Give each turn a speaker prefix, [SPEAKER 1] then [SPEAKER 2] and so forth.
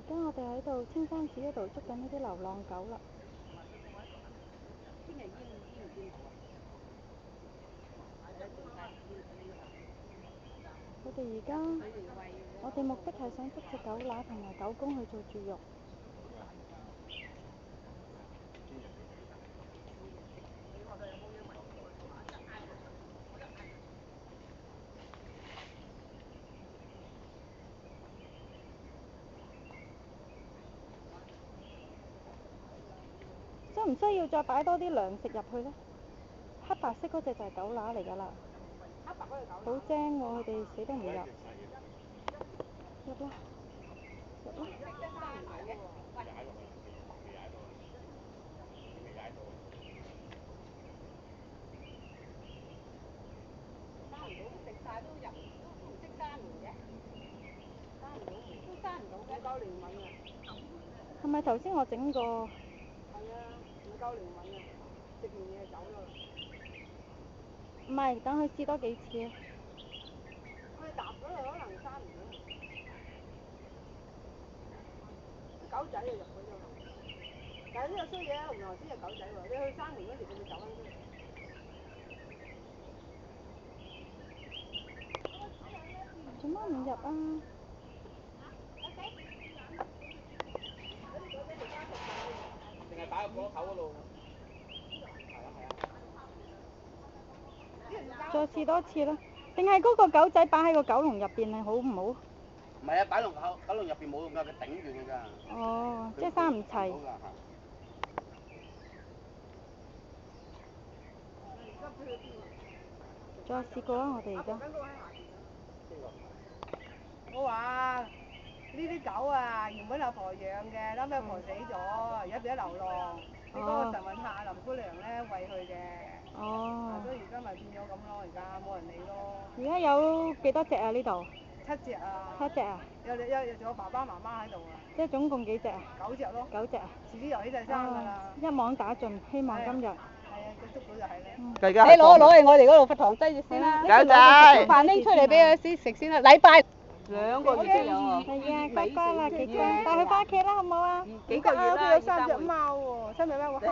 [SPEAKER 1] 家我哋喺度青山寺嗰度捉緊呢啲流浪狗啦。
[SPEAKER 2] 邊日醫唔見好啊？
[SPEAKER 1] 我哋目的係想捉隻狗乸同埋狗公去做絕育。需唔需要再擺多啲糧食入去呢？黑白色嗰隻就係狗乸嚟㗎啦。好精喎，佢哋死都唔入。入啦！入啦！
[SPEAKER 2] 食晒都入，都唔識閂門嘅，閂唔到門，都閂唔到嘅。唔夠靈敏啊！
[SPEAKER 1] 係咪頭先我整過？
[SPEAKER 2] 係啊，唔夠靈敏啊！食完嘢就走咗啦。
[SPEAKER 1] 唔係，等佢試多幾次啊！
[SPEAKER 2] 佢搭嗰度可能閂唔到門。啲狗仔就入去咗啦。但係呢個衰嘢唔係知係狗仔喎，你去閂門嗰時佢會走翻出嚟。
[SPEAKER 1] 做乜唔入啊？
[SPEAKER 3] 定係擺入角落頭嗰度。
[SPEAKER 1] 再試多次啦。定係嗰個狗仔擺喺個狗籠入邊係好唔好？
[SPEAKER 3] 唔係啊，擺籠狗籠入邊冇用㗎，佢頂住㗎咋。
[SPEAKER 1] 哦，即係生唔齊。再試過啊！我哋而家。
[SPEAKER 2] 我話呢啲狗啊，原本阿婆養嘅，後尾阿婆死咗，而家變咗流浪。你嗰個神運客林姑娘咧餵佢嘅。
[SPEAKER 1] 哦。
[SPEAKER 2] 所以而家咪變咗咁咯，而家冇人理咯。
[SPEAKER 1] 而家有幾多隻啊？呢度
[SPEAKER 2] 7隻啊。
[SPEAKER 1] 7隻啊？
[SPEAKER 2] 仲有爸爸媽媽喺度啊。
[SPEAKER 1] 即係總共幾隻啊
[SPEAKER 2] ？9隻咯。
[SPEAKER 1] 9隻啊？
[SPEAKER 2] 遲啲由呢隻生㗎啦。
[SPEAKER 1] 一網打盡，希望今日。
[SPEAKER 2] 係啊，捉到就係啦。你攞去我哋嗰度佛堂擠住先啦。
[SPEAKER 3] 狗仔。
[SPEAKER 2] 飯拎出嚟俾佢先食先啦，禮拜。2個月先有啊。
[SPEAKER 1] 係啊，乖乖啦，琪琪，帶佢翻屋企啦，好唔好啊？
[SPEAKER 2] 幾個月啦，3隻貓喎，3隻貓個蝦。